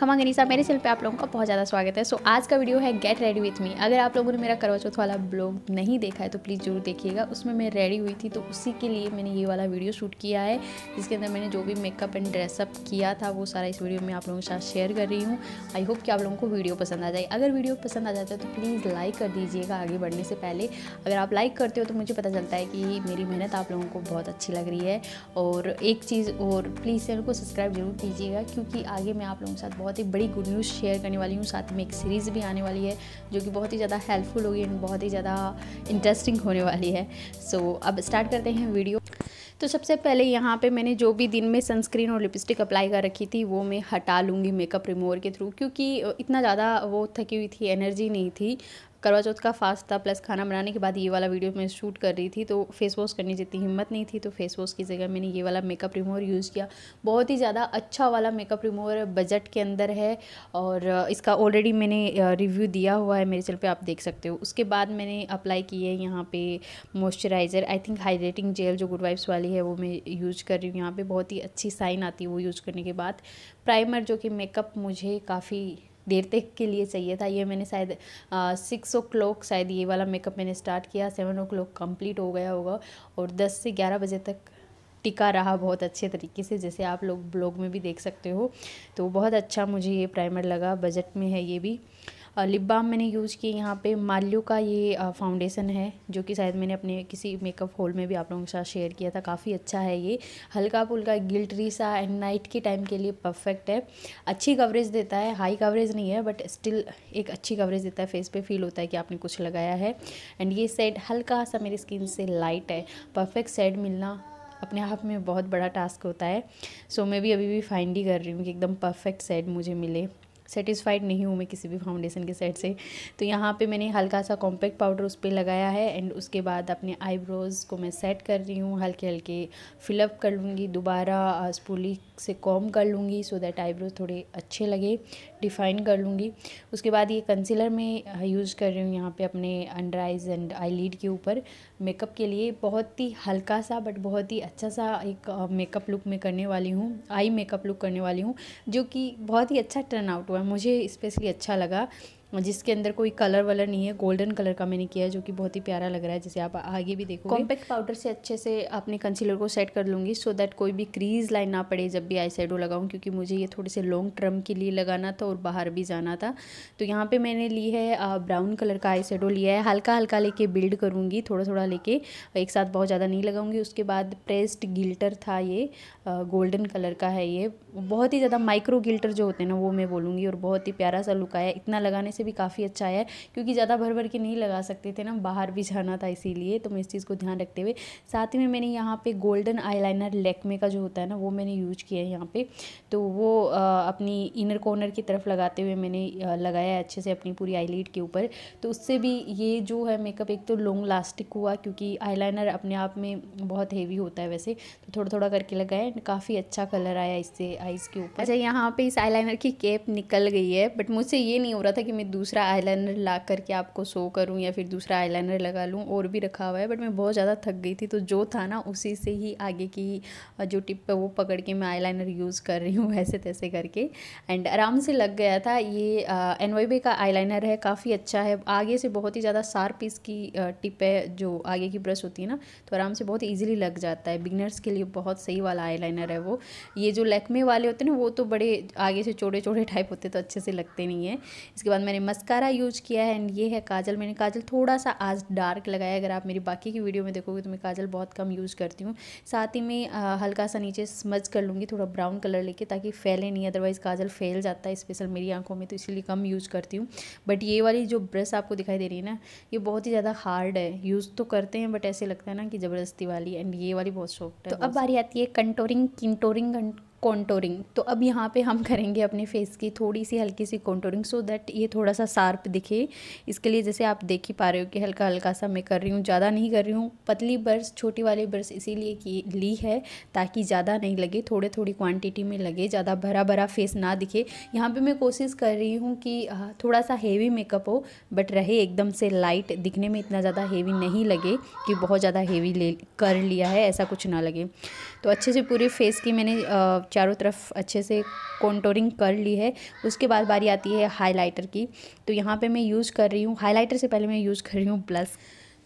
खमा गनीसा, मेरे चैनल पे आप लोगों का बहुत ज़्यादा स्वागत है। सो आज का वीडियो है गेट रेडी विथ मी। अगर आप लोगों ने मेरा करवा चौथ वाला ब्लॉग नहीं देखा है तो प्लीज़ जरूर देखिएगा। उसमें मैं रेडी हुई थी तो उसी के लिए मैंने ये वाला वीडियो शूट किया है, जिसके अंदर मैंने जो भी मेकअप एंड ड्रेसअप किया था वो सारा इस वीडियो में आप लोगों के साथ शेयर कर रही हूँ। आई होप कि आप लोगों को वीडियो पसंद आ जाए। अगर वीडियो पसंद आ जाता है तो प्लीज़ लाइक कर दीजिएगा आगे बढ़ने से पहले। अगर आप लाइक करते हो तो मुझे पता चलता है कि मेरी मेहनत आप लोगों को बहुत अच्छी लग रही है। और एक चीज़ और, प्लीज़ चैनल को सब्सक्राइब जरूर कीजिएगा, क्योंकि आगे मैं आप लोगों के साथ बहुत ही बड़ी गुड न्यूज़ शेयर करने वाली हूँ। साथ में एक सीरीज़ भी आने वाली है जो कि बहुत ही ज़्यादा हेल्पफुल होगी एंड बहुत ही ज़्यादा इंटरेस्टिंग होने वाली है। सो अब स्टार्ट करते हैं वीडियो। तो सबसे पहले यहाँ पे मैंने जो भी दिन में सनस्क्रीन और लिपस्टिक अप्लाई कर रखी थी वो मैं हटा लूँगी मेकअप रिमूवर के थ्रू, क्योंकि इतना ज़्यादा वो थकी हुई थी, एनर्जी नहीं थी। करवा चौथ का फास्ट था, प्लस खाना बनाने के बाद ये वाला वीडियो मैं शूट कर रही थी तो फेस वॉश करने जितनी हिम्मत नहीं थी, तो फेस वॉश की जगह मैंने ये वाला मेकअप रिमूवर यूज़ किया। बहुत ही ज़्यादा अच्छा वाला मेकअप रिमूवर बजट के अंदर है और इसका ऑलरेडी मैंने रिव्यू दिया हुआ है मेरे चैनल पे, आप देख सकते हो। उसके बाद मैंने अप्लाई की है यहाँ पे moisturiser, I think hydrating gel जो गुड वाइब्स वाली है वो मैं यूज़ कर रही हूँ। यहाँ पे बहुत ही अच्छी साइन आती है वो यूज़ करने के बाद। प्राइमर जो कि मेकअप मुझे काफ़ी देर तक के लिए चाहिए था, ये मैंने शायद 6 o'clock शायद ये वाला मेकअप मैंने स्टार्ट किया, 7 o'clock कंप्लीट हो गया होगा और 10 से 11 बजे तक टिका रहा बहुत अच्छे तरीके से, जैसे आप लोग ब्लॉग में भी देख सकते हो। तो बहुत अच्छा मुझे ये प्राइमर लगा, बजट में है ये भी। लिप बाम मैंने यूज़ किया यहाँ पे माल्यो का ये फाउंडेशन है, जो कि शायद मैंने अपने किसी मेकअप हॉल में भी आप लोगों के साथ शेयर किया था। काफ़ी अच्छा है ये, हल्का फुल्का गिल्टरी सा एंड नाइट के टाइम के लिए परफेक्ट है। अच्छी कवरेज देता है, हाई कवरेज नहीं है बट स्टिल एक अच्छी कवरेज देता है। फेस पे फील होता है कि आपने कुछ लगाया है। एंड ये शेड हल्का सा मेरी स्किन से लाइट है। परफेक्ट शेड मिलना अपने आप में बहुत बड़ा टास्क होता है। सो मैं भी अभी भी फाइंड ही कर रही हूँ कि एकदम परफेक्ट शेड मुझे मिले। सेटिस्फाइड नहीं हूँ मैं किसी भी फाउंडेशन के सेट से। तो यहाँ पे मैंने हल्का सा कॉम्पैक्ट पाउडर उस पर लगाया है एंड उसके बाद अपने आईब्रोज़ को मैं सेट कर रही हूँ। हल्के हल्के फिलअप कर लूँगी, दोबारा स्पूली से कॉम कर लूँगी सो दैट आईब्रोज थोड़े अच्छे लगे, डिफ़ाइन कर लूँगी। उसके बाद ये कंसीलर मैं यूज़ कर रही हूँ यहाँ पे अपने under eyes and eyelid के ऊपर मेकअप के लिए। बहुत ही हल्का सा बट बहुत ही अच्छा सा एक मेकअप लुक में करने वाली हूँ, आई मेकअप लुक करने वाली हूँ, जो कि बहुत ही अच्छा टर्न आउट हुआ, मुझे स्पेशली अच्छा लगा। जिसके अंदर कोई कलर वलर नहीं है, गोल्डन कलर का मैंने किया है जो कि बहुत ही प्यारा लग रहा है, जैसे आप आगे भी देखोगे। कॉम्पैक्ट पाउडर से अच्छे से अपने कंसीलर को सेट कर लूँगी सो दैट कोई भी क्रीज लाइन ना पड़े जब भी आई शेडो लगाऊँ, क्योंकि मुझे ये थोड़े से लॉन्ग टर्म के लिए लगाना था और बाहर भी जाना था। तो यहाँ पे मैंने ली है ब्राउन कलर का आई शेडो लिया है, हल्का हल्का लेके बिल्ड करूँगी, थोड़ा थोड़ा लेके, एक साथ बहुत ज़्यादा नहीं लगाऊंगी। उसके बाद प्रेस्ड गिल्टर था, ये गोल्डन कलर का है, ये बहुत ही ज़्यादा माइक्रो गिल्टर जो होते हैं ना वो मैं बोलूँगी, और बहुत ही प्यारा सा लुक आया। इतना लगाने से भी काफ़ी अच्छा है, क्योंकि ज़्यादा भर भर के नहीं लगा सकते थे ना, बाहर भी जाना था इसीलिए। तो मैं इस चीज़ को ध्यान रखते हुए साथ ही में मैंने यहाँ पे गोल्डन आईलाइनर लैक्मे का जो होता है ना वो मैंने यूज किया है यहाँ पे। तो वो अपनी इनर कॉर्नर की तरफ लगाते हुए मैंने लगाया है अच्छे से अपनी पूरी आईलिड के ऊपर। तो उससे भी ये जो है मेकअप एक तो लॉन्ग लास्टिक हुआ, क्योंकि आईलाइनर अपने आप में बहुत हेवी होता है वैसे, तो थोड़ा थोड़ा करके लगाया, काफ़ी अच्छा कलर आया इससे आईज़ के ऊपर। अच्छा, यहाँ पे इस आईलाइनर की कैप निकल गई है, बट मुझसे ये नहीं हो रहा था कि मैं दूसरा आईलाइनर ला करके आपको शो करूं या फिर दूसरा आईलाइनर लगा लूं, और भी रखा हुआ है, बट मैं बहुत ज़्यादा थक गई थी तो जो था ना उसी से ही आगे की जो टिप है वो पकड़ के मैं आईलाइनर यूज़ कर रही हूँ ऐसे तैसे करके, एंड आराम से लग गया था। ये NYB का आईलाइनर है, काफ़ी अच्छा है, आगे से बहुत ही ज़्यादा शार्प इसकी टिप है, जो आगे की ब्रश होती है ना, तो आराम से बहुत ईजिली लग जाता है। बिगनर्स के लिए बहुत सही वाला आईलाइनर है वो। ये जो लैक्मे वाले होते हैं ना वो तो बड़े आगे से चौड़े चौड़े टाइप होते तो अच्छे से लगते नहीं है। इसके बाद मैंने मस्कारा यूज किया है एंड ये है काजल। मैंने काजल थोड़ा सा आज डार्क लगाया, अगर आप मेरी बाकी की वीडियो में देखोगे तो मैं काजल बहुत कम यूज़ करती हूँ। साथ ही में हल्का सा नीचे स्मज कर लूँगी थोड़ा ब्राउन कलर लेके, ताकि फैले नहीं, अदरवाइज़ काजल फैल जाता है स्पेशल मेरी आंखों में, तो इसलिए कम यूज़ करती हूँ। बट ये वाली जो ब्रश आपको दिखाई दे रही है ना, ये बहुत ही ज़्यादा हार्ड है, यूज़ तो करते हैं बट ऐसे लगता है ना कि ज़बरदस्ती वाली, एंड ये वाली बहुत सॉफ्ट है। तो अब बारी आती है कंटोरिंग, किंटोरिंग, कॉन्टोरिंग। तो अब यहाँ पे हम करेंगे अपने फेस की थोड़ी सी हल्की सी कॉन्टोरिंग सो दैट ये थोड़ा सा शार्प दिखे। इसके लिए जैसे आप देख ही पा रहे हो कि हल्का हल्का सा मैं कर रही हूँ, ज़्यादा नहीं कर रही हूँ। पतली ब्रश, छोटी वाली ब्रश इसीलिए की ली है ताकि ज़्यादा नहीं लगे, थोड़े थोड़ी क्वांटिटी में लगे, ज़्यादा भरा भरा फेस ना दिखे। यहाँ पे मैं कोशिश कर रही हूँ कि थोड़ा सा हेवी मेकअप हो बट रहे एकदम से लाइट, दिखने में इतना ज़्यादा हेवी नहीं लगे कि बहुत ज़्यादा हेवी ले कर लिया है, ऐसा कुछ ना लगे। तो अच्छे से पूरे फेस की मैंने चारों तरफ अच्छे से कॉन्टोरिंग कर ली है। उसके बाद बारी आती है हाइलाइटर की। तो यहाँ पे मैं यूज़ कर रही हूँ, हाइलाइटर से पहले मैं यूज़ कर रही हूँ ब्लश।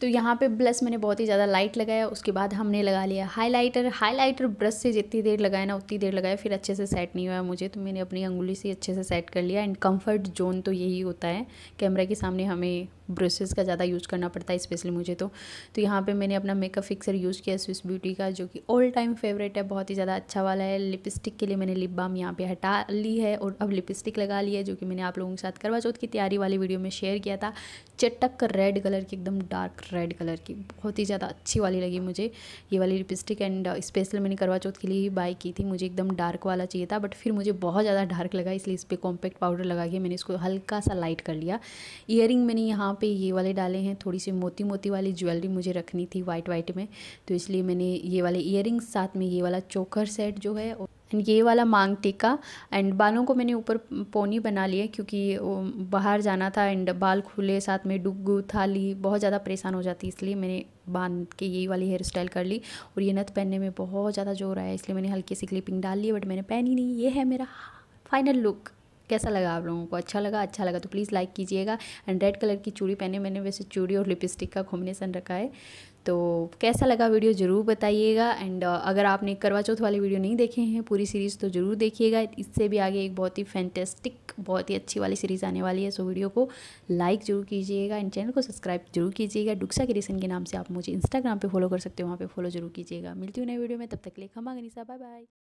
तो यहाँ पे ब्लश मैंने बहुत ही ज़्यादा लाइट लगाया। उसके बाद हमने लगा लिया हाइलाइटर। हाइलाइटर ब्रश से जितनी देर लगाया ना उतनी देर लगाया, फिर अच्छे से सेट नहीं हुआ मुझे, तो मैंने अपनी अंगुली से अच्छे से सेट कर लिया। एंड कंफर्ट जोन तो यही होता है, कैमरा के सामने हमें ब्रशेज़ का ज़्यादा यूज़ करना पड़ता है, स्पेशली मुझे तो यहाँ पे मैंने अपना मेकअप फिक्सर यूज़ किया स्विस ब्यूटी का, जो कि ऑल टाइम फेवरेट है, बहुत ही ज़्यादा अच्छा वाला है। लिपस्टिक के लिए मैंने लिप बाम यहाँ पे हटा ली है और अब लिपस्टिक लगा ली है, जो कि मैंने आप लोगों के साथ करवा चौथ की तैयारी वाली वीडियो में शेयर किया था। चटक रेड कलर की, एकदम डार्क रेड कलर की, बहुत ही ज़्यादा अच्छी वाली लगी मुझे ये वाली लिपस्टिक। एंड स्पेशल मैंने करवा चौथ के लिए ही बाय की थी, मुझे एकदम डार्क वाला चाहिए था, बट फिर मुझे बहुत ज़्यादा डार्क लगा, इसलिए इस पर कॉम्पैक्ट पाउडर लगा के मैंने इसको हल्का सा लाइट कर लिया। ईयरिंग मैंने यहाँ पे ये वाले डाले हैं, थोड़ी सी मोती मोती वाली ज्वेलरी मुझे रखनी थी वाइट में, तो इसलिए मैंने ये वाले ईयरिंग, साथ में ये वाला चोकर सेट जो है, एंड ये वाला मांग टीका। एंड बालों को मैंने ऊपर पोनी बना लिया क्योंकि बाहर जाना था एंड बाल खुले, साथ में डुग्गू थाली बहुत ज़्यादा परेशान हो जाती, इसलिए मैंने बांध के यही वाली हेयर स्टाइल कर ली। और ये नथ पहनने में बहुत ज़्यादा जोर आया, इसलिए मैंने हल्की सी क्लिपिंग डाल ली, बट मैंने पहनी नहीं। ये है मेरा फाइनल लुक। कैसा लगा आप लोगों को? अच्छा लगा तो प्लीज़ लाइक कीजिएगा। एंड रेड कलर की चूड़ी पहने मैंने, वैसे चूड़ी और लिपस्टिक का कॉम्बिनेशन रखा है। तो कैसा लगा वीडियो ज़रूर बताइएगा। एंड अगर आपने करवा चौथ वाली वीडियो नहीं देखे हैं पूरी सीरीज़ तो ज़रूर देखिएगा, इससे भी आगे एक बहुत ही फैंटेस्टिक, बहुत ही अच्छी वाली सीरीज़ आने वाली है। सो वीडियो को लाइक ज़रूर कीजिएगा एंड चैनल को सब्सक्राइब जरूर कीजिएगा। डुक्सा क्रिएशन के नाम से आप मुझे इंस्टाग्राम पे फॉलो कर सकते हो, वहाँ पे फॉलो जरूर कीजिएगा। मिलती हूँ नई वीडियो में, तब तक के लिए खमा गनीसा, बाय बाय।